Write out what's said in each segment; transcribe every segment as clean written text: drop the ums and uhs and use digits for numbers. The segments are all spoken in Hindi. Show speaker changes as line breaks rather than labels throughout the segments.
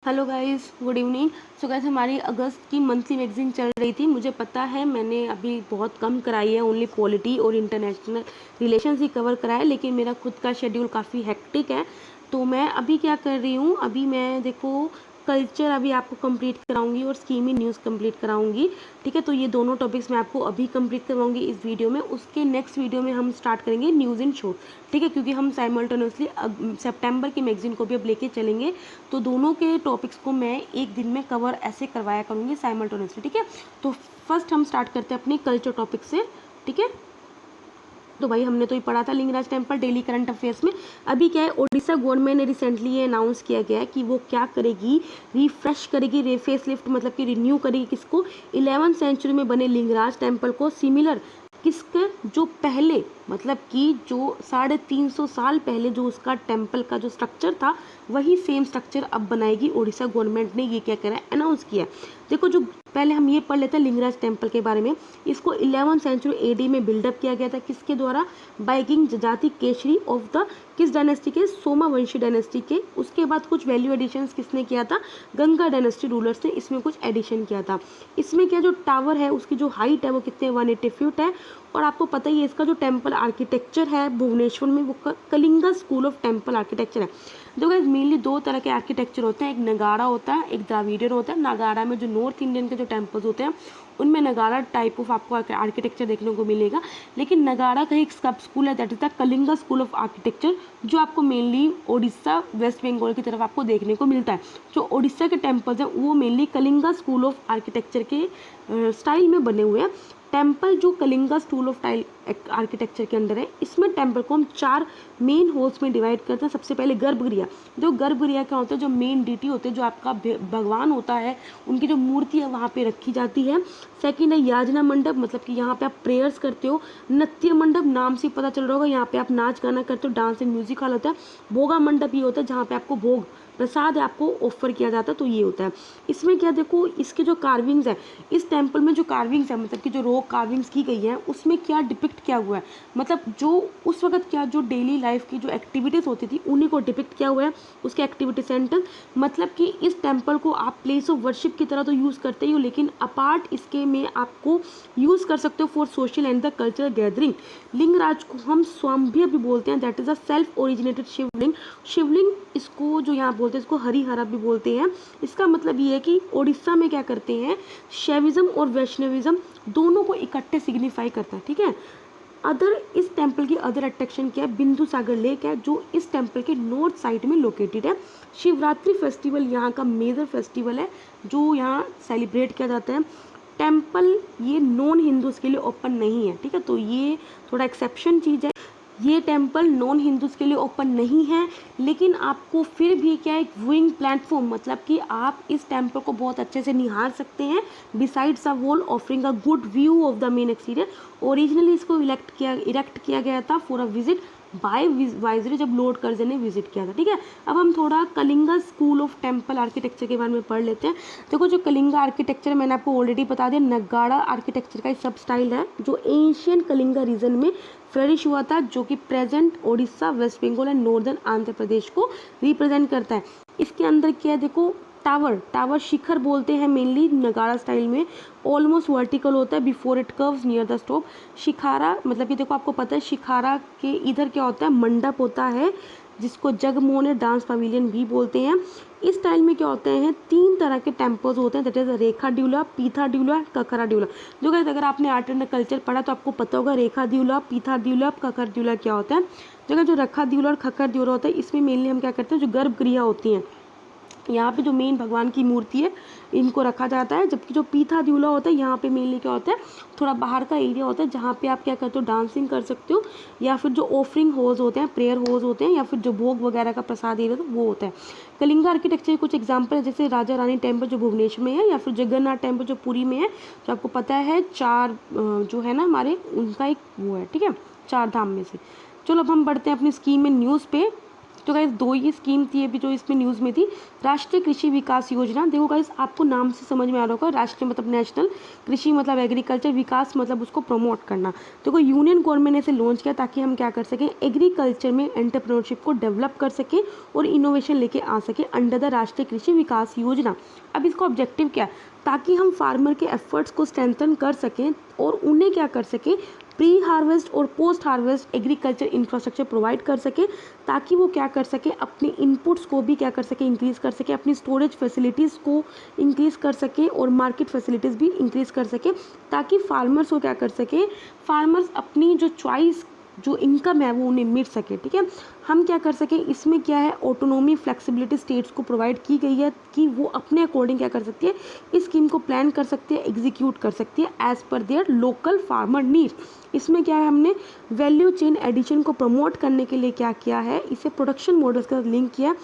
Hello guys, good evening. So guys, हमारी अगस्त की मंथली मैगजीन चल रही थी। मुझे पता है मैंने अभी बहुत कम कराई है, ओनली पॉलिटी और इंटरनेशनल रिलेशंस ही कवर करा है, लेकिन मेरा खुद का शेड्यूल काफ़ी हेक्टिक है। तो मैं अभी क्या कर रही हूँ, अभी मैं देखो कल्चर अभी आपको कंप्लीट कराऊंगी और स्कीमी न्यूज़ कंप्लीट कराऊंगी। ठीक है, तो ये दोनों टॉपिक्स मैं आपको अभी कंप्लीट करवाऊंगी इस वीडियो में। उसके नेक्स्ट वीडियो में हम स्टार्ट करेंगे न्यूज़ इन शॉर्ट। ठीक है, क्योंकि हम साइमल्टेनियसली सितंबर की मैगजीन को भी अब लेके चलेंगे, तो दोनों के टॉपिक्स को मैं एक दिन में कवर ऐसे करवाया करूँगी साइमल्टेनियसली। ठीक है, तो फर्स्ट हम स्टार्ट करते हैं अपने कल्चर टॉपिक से। ठीक है, तो भाई हमने तो ये पढ़ा था Lingaraj temple daily current affairs में। अभी क्या है, ओडिशा गवर्नमेंट ने रिसेंटली ये अनाउंस किया गया है कि वो क्या करेगी, रिफ्रेश करेगी, फेस लिफ्ट मतलब कि रिन्यू करेगी किसको, 11th सेंचुरी में बने लिंगराज टेम्पल को सिमिलर किसके, जो पहले मतलब कि जो 350 साल पहले जो उसका टेम्पल का जो स्ट्रक्चर था, वही सेम स्ट्रक्चर अब बनाएगी ओडिशा गवर्नमेंट ने। ये क्या करा है, अनाउंस किया है। देखो, जो पहले हम ये पढ़ लेते हैं लिंगराज टेम्पल के बारे में। इसको 11th सेंचुरी एडी में बिल्डअप किया गया था, किसके द्वारा, बाय किंग जजाति केशरी ऑफ द किस डायनेस्टी के, सोमावंशी डायनेस्टी के। उसके बाद कुछ वैल्यू एडिशंस किसने किया था, गंगा डायनेस्टी रूलर्स ने इसमें कुछ एडिशन किया था। इसमें क्या, जो टावर है उसकी जो हाइट है वो कितने 180 फीट है। और आपको पता ही है इसका जो टेम्पल आर्किटेक्चर है भुवनेश्वर में, वो Kalinga school of temple architecture है। देखो गाइस, मेनली दो तरह के आर्किटेक्चर होते हैं, एक नगाड़ा होता है, एक द्राविडियन होता है। नगाड़ा में जो नॉर्थ इंडियन के जो टेम्पल्स होते हैं उनमें नगाड़ा टाइप ऑफ आपको आर्किटेक्चर देखने को मिलेगा। लेकिन नगाड़ा का एक सब स्कूल है, that is the Kalinga school of architecture, जो आपको मेनली ओडिशा वेस्ट बंगाल की तरफ आपको देखने को मिलता है। जो ओडिशा के टेम्पल्स हैं वो mainly Kalinga school of architecture के स्टाइल में बने हुए हैं। टेम्पल जो कलिंगा स्कूल ऑफ आर्किटेक्चर के अंदर है, इसमें टेम्पल को हम 4 मेन होल्स में डिवाइड करते हैं। सबसे पहले गर्भगृह। जो गर्भगृह क्या होता है, जो मेन डीटी होते हैं, जो आपका भगवान होता है, उनकी जो मूर्ति है वहाँ पे रखी जाती है। सेकंड है याजना मंडप, मतलब कि यहाँ पे आप प्रेयर्स करते हो। नृत्य मंडप, नाम से पता चल रहा होगा, यहाँ पे आप नाच गाना करते हो, डांस एंड म्यूजिक हॉल होता है। भोगा मंडप ये होता है जहाँ पे आपको भोग प्रसाद आपको ऑफर किया जाता है, तो ये होता है। इसमें क्या, देखो इसके जो कार्विंग्स है, इस टेम्पल में जो कार्विंग्स है, मतलब कि जो रॉक कार्विंग्स की गई है, उसमें क्या डिपिक्ट किया हुआ है, मतलब जो उस वक्त क्या जो डेली लाइफ की जो एक्टिविटीज़ होती थी उन्हीं को डिपिक्ट किया हुआ है, उसके एक्टिविटी सेंटर। मतलब कि इस टेम्पल को आप प्लेस ऑफ वर्शिप की तरह तो यूज़ करते ही हो, लेकिन अपार्ट इसके में आपको यूज़ कर सकते हो for social and the cultural gathering. Lingaraj को हम स्वाम्भ्य भी बोलते हैं, that is a self originated Shivling. शिवलिंग इसको जो यहाँ बोलते हैं, इसको हरिहरा भी बोलते हैं। इसका मतलब ये है कि उड़ीसा में क्या करते हैं, शैविज्म और वैष्णविज्म दोनों को इकट्ठे सिग्निफाई करता है। ठीक है, अदर इस टेम्पल की अदर अट्रैक्शन क्या है, बिंदु सागर लेक है, जो इस टेम्पल के नॉर्थ साइड में लोकेटेड है। शिवरात्रि फेस्टिवल यहाँ का मेजर फेस्टिवल है, जो यहाँ सेलिब्रेट किया जाता है। टेम्पल ये नॉन हिंदूज़ के लिए ओपन नहीं है। ठीक है, तो ये थोड़ा एक्सेप्शन चीज़ है, ये टेम्पल नॉन हिंदूज़ के लिए ओपन नहीं है। लेकिन आपको फिर भी क्या, एक व्यूइंग प्लेटफॉर्म, मतलब कि आप इस टेम्पल को बहुत अच्छे से निहार सकते हैं, besides a wall offering a good view of the main exterior. Originally इसको इरेक्ट किया गया था फॉर अ विजिट बाय वाइजरे, जब लॉर्ड कर्जन ने विजिट किया था। ठीक है, अब हम थोड़ा Kalinga school of temple architecture के बारे में पढ़ लेते हैं। देखो, जो कलिंगा आर्किटेक्चर मैंने आपको ऑलरेडी बता दिया, नगाड़ा आर्किटेक्चर का सब स्टाइल है, जो एशियन कलिंगा रीजन में फ्लरिश हुआ था, जो कि present Odisha, West Bengal and northern Andhra Pradesh को रिप्रेजेंट करता है। इसके अंदर क्या है, देखो टावर शिखर बोलते हैं मेनली नगाड़ा स्टाइल में, ऑलमोस्ट वर्टिकल होता है before it curves near the stop. Shikhara मतलब कि देखो आपको पता है, शिखारा के इधर क्या होता है, मंडप होता है, जिसको जगमोहन डांस पवेलियन भी बोलते हैं। इस स्टाइल में क्या होते हैं, 3 तरह के टेम्पल्स होते हैं, दैट इज रेखा ड्यूला, पीथा ड्यूला, ककरा ड्यूला। जो गाइस अगर आपने आर्ट एंड कल्चर पढ़ा तो आपको पता होगा रेखा ड्यूला, पीथा ड्यूला, ककर ड्यूला क्या होता है। जो रेखा ड्यूला और खकर ड्यूला होता है, इसमें मेनली हम क्या करते हैं, जो गर्भगृह होती हैं, यहाँ पे जो मेन भगवान की मूर्ति है इनको रखा जाता है। जबकि जो पीथा ड्यूला होता है, यहाँ पे मेनली क्या होता है, थोड़ा बाहर का एरिया होता है, जहाँ पे आप क्या करते हो, डांसिंग कर सकते हो, या फिर जो ऑफरिंग होल्स होते हैं, प्रेयर होल्स होते हैं, या फिर जो भोग वगैरह का प्रसाद एरिया वो होता है। कलिंगा आर्किटेक्चर कुछ एग्जाम्पल है, जैसे राजा रानी टेम्पल जो भुवनेश्वर में है, या फिर जगन्नाथ टेम्पल जो पुरी में है, जो आपको पता है 4 जो है ना हमारे, उनका एक वो है। ठीक है, 4 धाम में से। चलो अब हम बढ़ते हैं अपनी स्कीम में न्यूज़ पे। तो गाइस दो ही स्कीम थी अभी जो इसमें न्यूज़ में थी। राष्ट्रीय कृषि विकास योजना, देखो गाइस आपको नाम से समझ में आ रहा होगा, राष्ट्रीय मतलब नेशनल, कृषि मतलब एग्रीकल्चर, विकास मतलब उसको प्रमोट करना। देखो यूनियन गवर्नमेंट ने इसे लॉन्च किया ताकि हम क्या कर सकें, एग्रीकल्चर में एंटरप्रेन्योरशिप को डेवलप कर सकें और इनोवेशन लेके आ सकें अंडर द राष्ट्रीय कृषि विकास योजना। अब इसका ऑब्जेक्टिव क्या है, ताकि हम फार्मर के एफर्ट्स को स्ट्रेंथन कर सकें और उन्हें क्या कर सकें, प्री हार्वेस्ट और post harvest agriculture infrastructure provide कर सके, ताकि वो क्या कर सके, अपने इनपुट्स को भी क्या कर सके, इंक्रीज़ कर सके, अपनी स्टोरेज फैसिलिटीज़ को इंक्रीज़ कर सके और मार्केट फैसिलिटीज़ भी इंक्रीज़ कर सके, ताकि फार्मर्स को क्या कर सके, फार्मर्स अपनी जो चॉइस जो इनकम है वो उन्हें मिल सके। ठीक है, हम क्या कर सकें, इसमें क्या है, ऑटोनॉमी फ्लेक्सिबिलिटी स्टेट्स को प्रोवाइड की गई है कि वो अपने अकॉर्डिंग क्या कर सकती है, इस स्कीम को प्लान कर सकती है, एग्जीक्यूट कर सकती है as per their local farmer need. इसमें क्या है, हमने वैल्यू चेन एडिशन को प्रमोट करने के लिए क्या किया है, इसे प्रोडक्शन मॉडल्स के साथ लिंक किया,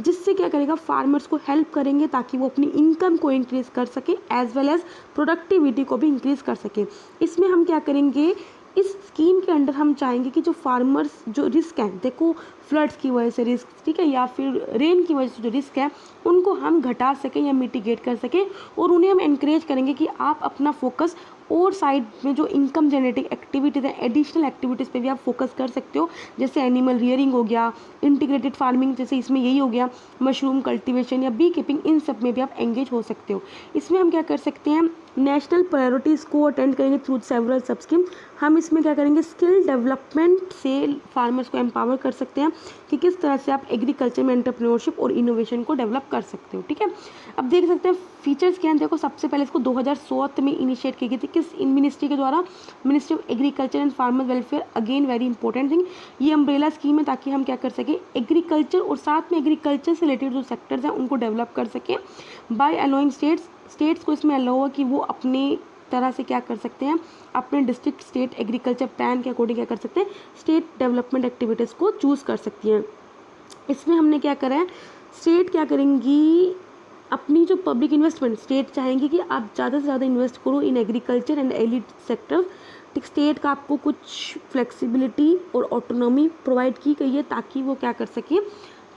जिससे क्या करेगा, फार्मर्स को हेल्प करेंगे ताकि वो अपनी इनकम को इंक्रीज़ कर सके एज वेल एज प्रोडक्टिविटी को भी इंक्रीज़ कर सके। इसमें हम क्या करेंगे, इस स्कीम के अंडर हम चाहेंगे कि जो फार्मर्स जो रिस्क हैं, देखो फ्लड्स की वजह से रिस्क, ठीक है, या फिर रेन की वजह से जो रिस्क है उनको हम घटा सकें या मिटिगेट कर सकें, और उन्हें हम इनक्रेज करेंगे कि आप अपना फोकस और साइड में जो इनकम जनरेटिंग एक्टिविटीज़ हैं, एडिशनल एक्टिविटीज़ पे भी आप फोकस कर सकते हो, जैसे एनिमल रियरिंग हो गया, इंटीग्रेटेड फार्मिंग जैसे इसमें यही हो गया, मशरूम कल्टीवेशन या बी कीपिंग, इन सब में भी आप एंगेज हो सकते हो। इसमें हम क्या कर सकते हैं, नेशनल प्रायोरिटीज़ को अटेंड करेंगे थ्रू सेवरल सब स्कीम। हम इसमें क्या करेंगे, स्किल डेवलपमेंट से फार्मर्स को एम्पावर कर सकते हैं कि किस तरह से आप एग्रीकल्चर में एंटरप्रेन्योरशिप और इनोवेशन को डेवलप कर सकते हो। ठीक है, अब देख सकते हैं फीचर्स क्या हैं। देखो सबसे पहले इसको 2016 में इनिशिएट की गई थी, किस मिनिस्ट्री के द्वारा, ministry of agriculture and farmer welfare. Again very important thing, ये अम्ब्रेला स्कीम है ताकि हम क्या कर सकें, एग्रीकल्चर और साथ में एग्रीकल्चर से रिलेटेड जो सेक्टर्स हैं उनको डेवलप कर सकें बाय अलाउइंग स्टेट्स को इसमें अलाउ है कि वो अपनी तरह से क्या कर सकते हैं, अपने डिस्ट्रिक्ट स्टेट एग्रीकल्चर प्लान के अकॉर्डिंग क्या कर सकते हैं, स्टेट डेवलपमेंट एक्टिविटीज़ को चूज़ कर सकती हैं। इसमें हमने क्या करा है, स्टेट क्या करेंगी, अपनी जो पब्लिक इन्वेस्टमेंट, स्टेट चाहेंगी कि आप ज़्यादा से ज़्यादा इन्वेस्ट करो इन एग्रीकल्चर एंड एलिड सेक्टर। ठीक, स्टेट का आपको कुछ फ्लेक्सिबिलिटी और ऑटोनॉमी प्रोवाइड की गई है ताकि वो क्या कर सकें,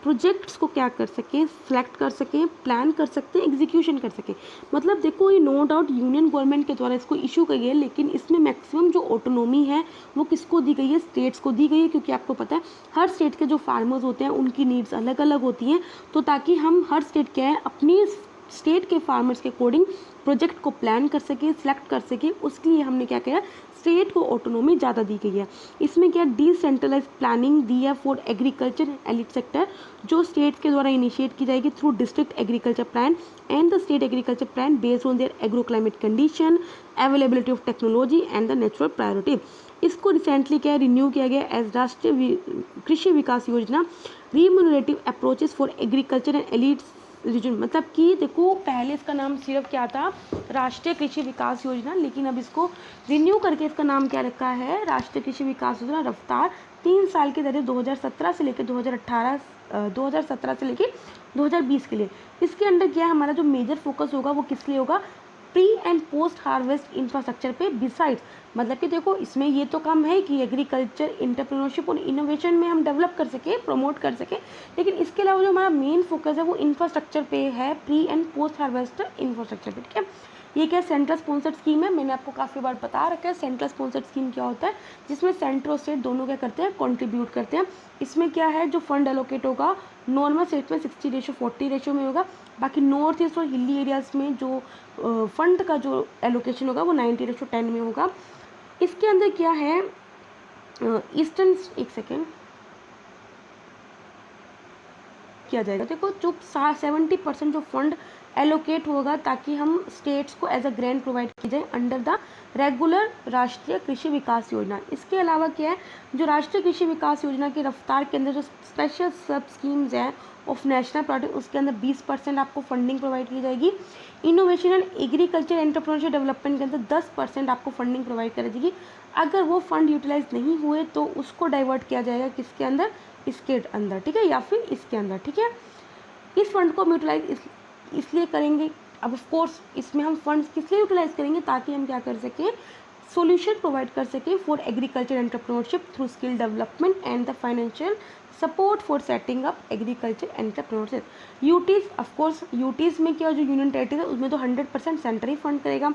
प्रोजेक्ट्स को क्या कर सकें, सेलेक्ट कर सकें, प्लान कर सकते हैं, एग्जीक्यूशन कर सकें। मतलब देखो ये नो डाउट यूनियन गवर्नमेंट के द्वारा इसको इशू की गई है, लेकिन इसमें मैक्सिमम जो ऑटोनॉमी है वो किसको दी गई है, स्टेट्स को दी गई है, क्योंकि आपको पता है हर स्टेट के जो फार्मर्स होते हैं उनकी नीड्स अलग अलग होती हैं। तो ताकि हम हर स्टेट क्या है, अपनी स्टेट के फार्मर्स के अकॉर्डिंग प्रोजेक्ट को प्लान कर सके, सिलेक्ट कर सके, उसके लिए हमने क्या किया, स्टेट को ऑटोनॉमी ज़्यादा दी गई है। इसमें क्या डिसेंट्रलाइज प्लानिंग दी है फॉर एग्रीकल्चर एलिड सेक्टर, जो स्टेट्स के द्वारा इनिशिएट की जाएगी through district agriculture plan and the state agriculture plan based on their agro climate condition, availability of technology and the natural priority. इसको रिसेंटली क्या रिन्यू किया गया as Rashtriya Krishi Vikas Yojana, remunerative approaches for agriculture and allied region. मतलब कि देखो पहले इसका नाम सिर्फ क्या था, राष्ट्रीय कृषि विकास योजना, लेकिन अब इसको रिन्यू करके इसका नाम क्या रखा है, राष्ट्रीय कृषि विकास योजना रफ्तार। 3 साल के दौरान 2017 से लेकर 2017 से लेकर 2020 के लिए। इसके अंडर क्या हमारा जो मेजर फोकस होगा वो किस लिए होगा, pre and post harvest infrastructure पे बिसाइड्स। मतलब कि देखो इसमें ये तो काम है कि एग्रीकल्चर एंटरप्रेन्योरशिप और इनोवेशन में हम डेवलप कर सके, प्रमोट कर सके, लेकिन इसके अलावा जो हमारा मेन फोकस है वो इंफ्रास्ट्रक्चर पे है, pre and post harvest infrastructure पे। ठीक है, ये क्या सेंट्रल स्पॉन्सर्ड स्कीम है, मैंने आपको काफ़ी बार बता रखा है सेंट्रल स्पॉन्सर्ड स्कीम क्या होता है, जिसमें सेंटर और स्टेट दोनों क्या करते हैं, कंट्रीब्यूट करते हैं। इसमें क्या है, जो फंड एलोकेट होगा नॉर्मल स्टेट में 60:40 रेशो में होगा, बाकी नॉर्थ ईस्ट और हिली एरियाज़ में जो फंड का जो एलोकेशन होगा वो 90:10 में होगा। इसके अंदर क्या है, ईस्टर्न, एक सेकेंड, किया जाएगा, देखो जो 70% जो फंड एलोकेट होगा ताकि हम स्टेट्स को एज अ ग्रांट प्रोवाइड की जाए अंडर द रेगुलर राष्ट्रीय कृषि विकास योजना। इसके अलावा क्या है, जो राष्ट्रीय कृषि विकास योजना की रफ्तार के अंदर जो स्पेशल सब स्कीम्स हैं ऑफ नेशनल प्रायोरिटी, उसके अंदर 20% आपको फंडिंग प्रोवाइड की जाएगी। Innovation and agriculture entrepreneurship development के अंदर 10% आपको फंडिंग प्रोवाइड कर जाएगी। अगर वो फंड यूटिलाइज नहीं हुए तो उसको डाइवर्ट किया जाएगा किसके अंदर, इसके अंदर, ठीक है, या फिर इसके अंदर। ठीक है, इस फंड को हम यूटिलाइज इसलिए करेंगे, अब ऑफ कोर्स इसमें हम फंड्स किस लिए यूटिलाइज करेंगे, ताकि हम क्या कर सकें, सॉल्यूशन प्रोवाइड कर सके for agriculture entrepreneurship through skill development and the financial support for setting up agriculture entrepreneurship. UTs of course, UTs में क्या जो यूनियन टेरिटरी है उसमें तो 100% सेंटर ही फंड करेगा।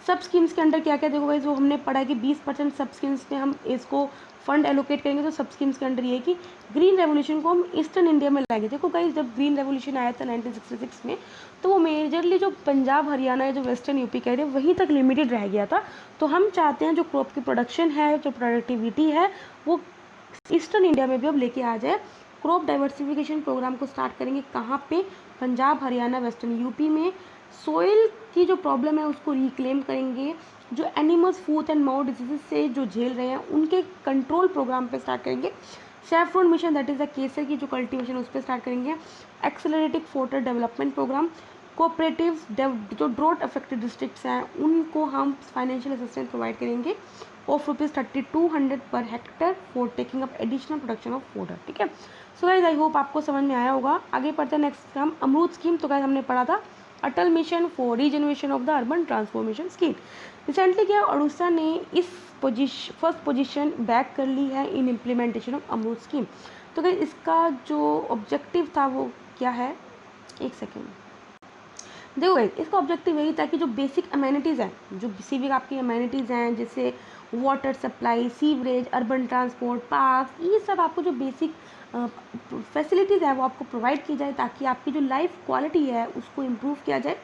सब स्कीम्स के अंडर क्या क्या देखो भाई, जो हमने पढ़ा कि 20% सब स्कीम्स में हम इसको फंड एलोकेट करेंगे। तो सब स्कीम्स के अंडर ये है कि ग्रीन रेवोल्यूशन को हम ईस्टर्न इंडिया में लाएंगे। देखो गाइस, जब ग्रीन रेवोल्यूशन आया था 1966 में, तो वो मेजरली जो पंजाब हरियाणा या जो वेस्टर्न यूपी कह रहे हैं वहीं तक लिमिटेड रह गया था। तो हम चाहते हैं जो क्रॉप की प्रोडक्शन है, जो प्रोडक्टिविटी है, वो ईस्टर्न इंडिया में भी अब लेके आ जाए। क्रॉप डाइवर्सिफिकेशन प्रोग्राम को स्टार्ट करेंगे कहाँ पे, पंजाब हरियाणा वेस्टर्न यूपी में। सोइल की जो प्रॉब्लम है उसको रिक्लेम करेंगे। जो animals foot and mouth disease से जो झेल रहे हैं उनके कंट्रोल प्रोग्राम पे स्टार्ट करेंगे। Saffron mission that is the केसर की जो कल्टीवेशन उस पर स्टार्ट करेंगे। Accelerating fodder development programme, cooperatives जो ड्रॉट अफेक्टेड डिस्ट्रिक्ट्स हैं उनको हम फाइनेंशियल असिस्टेंस प्रोवाइड करेंगे of ₹3200 per hectare for taking up additional production of fodder. ठीक है, सो गाइस आई होप आपको समझ में आया होगा। आगे पढ़ते हैं नेक्स्ट हम अमरूद स्कीम। तो गाइस हमने पढ़ा था Atal mission for regeneration of the urban transformation scheme. Recently क्या उड़ीसा ने इस फर्स्ट पोजीशन बैक कर ली है इन इम्प्लीमेंटेशन ऑफ अमरूद स्कीम। तो गाइस इसका जो ऑब्जेक्टिव था वो क्या है, एक सेकेंड देखो गाइस, इसका ऑब्जेक्टिव यही था कि जो बेसिक अमेनिटीज़ हैं, जो सिविक आपकी अमेनिटीज़ हैं जैसे water supply, sewerage, urban transport, park, ये सब आपको जो बेसिक फैसिलिटीज़ है वो आपको प्रोवाइड की जाए ताकि आपकी जो लाइफ क्वालिटी है उसको इम्प्रूव किया जाए,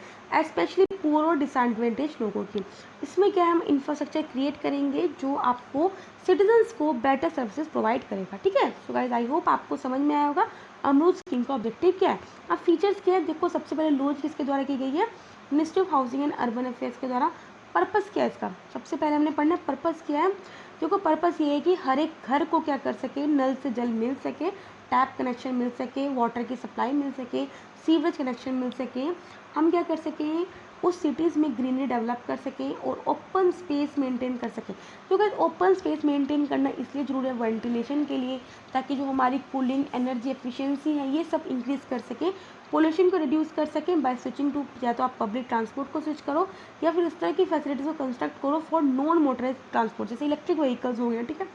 स्पेशली पुअर और डिसएडवांटेज लोगों की। इसमें क्या हम इंफ्रास्ट्रक्चर क्रिएट करेंगे जो आपको सिटीजन्स को बेटर सर्विसेज प्रोवाइड करेगा। ठीक है, सो गाइस आई होप आपको समझ में आया होगा अमरूद स्कीम का ऑब्जेक्टिव क्या है। अब फीचर्स क्या है, देखो सबसे पहले लॉन्च किसके द्वारा की गई है, ministry of housing and urban affairs के द्वारा। पर्पस क्या है इसका, सबसे पहले हमने पढ़ना पर्पस क्या है। देखो पर्पस ये है कि हर एक घर को क्या कर सके, नल से जल मिल सके, टैप कनेक्शन मिल सके, वाटर की सप्लाई मिल सके, सीवरेज कनेक्शन मिल सके, हम क्या कर सकें उस सिटीज़ में ग्रीनरी डेवलप कर सकें और ओपन स्पेस मेंटेन कर सकें। तो अगर ओपन स्पेस मेंटेन करना इसलिए ज़रूरी है वेंटिलेशन के लिए, ताकि जो हमारी कूलिंग एनर्जी एफिशिएंसी है ये सब इंक्रीज़ कर सकें, पोल्यूशन को रिड्यूस कर सकें बाय स्विचिंग टू, या तो आप पब्लिक ट्रांसपोर्ट को स्विच करो या फिर इस तरह की फैसिलिटीज़ को कंस्ट्रक्ट करो फॉर नॉन मोटराइज ट्रांसपोर्ट, जैसे इलेक्ट्रिक व्हीकल्स हो गए। ठीक है,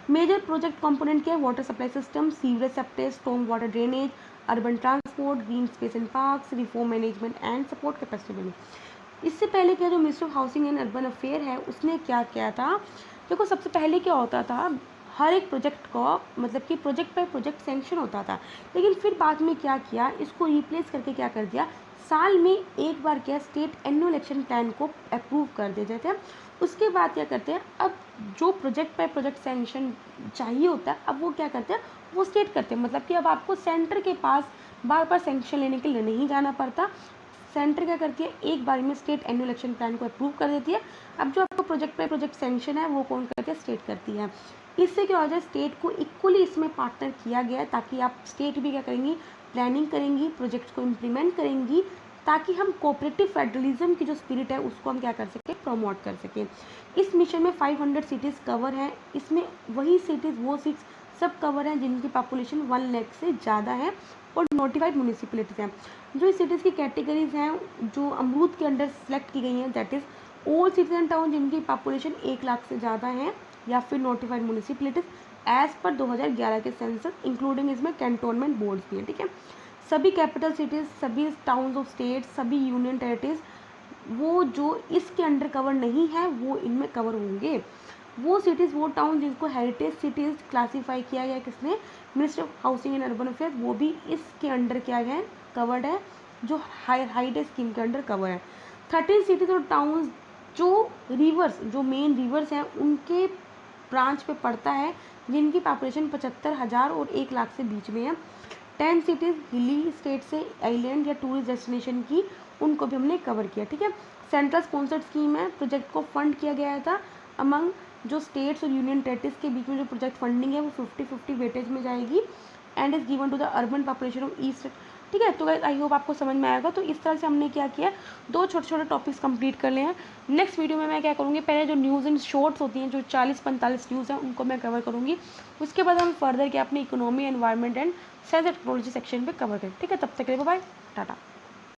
मेजर प्रोजेक्ट कंपोनेंट क्या है, water supply system, sewerage septage, storm water drainage, urban transport, green space and parks, reform management and support capacity building. इससे पहले क्या जो ministry of housing and urban affair है उसने क्या किया था, देखो सबसे पहले क्या होता था, हर एक प्रोजेक्ट को मतलब कि प्रोजेक्ट बाय प्रोजेक्ट सेंक्शन होता था, लेकिन फिर बाद में क्या किया, इसको रिप्लेस करके क्या कर दिया, साल में एक बार क्या स्टेट एनुअल एक्शन प्लान को अप्रूव कर देते थे। उसके बाद क्या करते हैं, अब जो प्रोजेक्ट बाय प्रोजेक्ट सेंक्शन चाहिए होता है अब वो क्या करते हैं, वो स्टेट करते हैं। मतलब कि अब आपको सेंटर के पास बार बार सेंक्शन लेने के लिए नहीं जाना पड़ता। सेंटर क्या करती है, एक बार में स्टेट एनुअल एक्शन प्लान को अप्रूव कर देती है। अब जो आपको प्रोजेक्ट बाय प्रोजेक्ट सेंक्शन है वो कौन करती है, स्टेट करती है। इससे क्या हो जाए, स्टेट को इक्वली इसमें पार्टनर किया गया है ताकि आप स्टेट भी क्या करेंगी, प्लानिंग करेंगी, प्रोजेक्ट्स को इम्प्लीमेंट करेंगी, ताकि हम कोऑपरेटिव फेडरलिज्म की जो स्पिरिट है उसको हम क्या कर सकें, प्रमोट कर सकें। इस मिशन में 500 सिटीज़ कवर हैं। इसमें वही सिटीज़ वो सिक्स सब कवर हैं जिनकी पॉपुलेशन 1 लाख से ज़्यादा है और नोटिफाइड म्यूनिसिपलिटीज़ हैं। जो इस सिटीज़ की कैटेगरीज हैं जो अमरूद के अंडर सेलेक्ट की गई हैं, that is all cities and town जिनकी पॉपुलेशन 1 लाख से ज़्यादा है, या फिर नोटिफाइड म्यूनिसिपलिटीज़ एज़ पर 2011 के सेंसस, इंक्लूडिंग इसमें कैंटोनमेंट बोर्ड्स भी हैं। ठीक है, सभी कैपिटल सिटीज़, सभी टाउन्स ऑफ स्टेट, सभी यूनियन टेरिटरीज, वो जो इसके अंडर कवर नहीं है वो इनमें कवर होंगे। वो सिटीज़ वो टाउन जिनको हेरिटेज सिटीज़ क्लासीफाई किया गया किसने, ministry of housing and urban affairs, वो भी इसके अंडर क्या है, कवर्ड है, जो हाईडेज स्कीम के अंडर कवर है। 13 सिटीज़ और टाउन्स जो रिवर्स, जो मेन रिवर्स हैं उनके ब्रांच पे पड़ता है, जिनकी पॉपुलेशन 75,000 और 1 लाख से बीच में है। 10 सिटीज़ हिली स्टेट से आइलैंड या टूरिस्ट डेस्टिनेशन की, उनको भी हमने कवर किया। ठीक है, सेंट्रल स्पॉन्सर्ड स्कीम है, प्रोजेक्ट को फंड किया गया था अमंग जो स्टेट्स और यूनियन टेरिटरीज के बीच में जो प्रोजेक्ट फंडिंग है वो 50-50 वेटेज में जाएगी and is given to the urban population of east. ठीक है, तो आई होप आपको समझ में आएगा। तो इस तरह से हमने क्या किया, 2 छोटे छोटे टॉपिक्स कंप्लीट कर लिए हैं। नेक्स्ट वीडियो में मैं क्या करूँगी, पहले जो न्यूज़ इन शॉर्ट्स होती हैं जो 40-45 न्यूज़ हैं उनको मैं कवर करूँगी। उसके बाद हम फर्दर क्या अपनी economy, environment and science and technology section पर कवर करें। ठीक है, तब तक के लिए बाय, टाटा।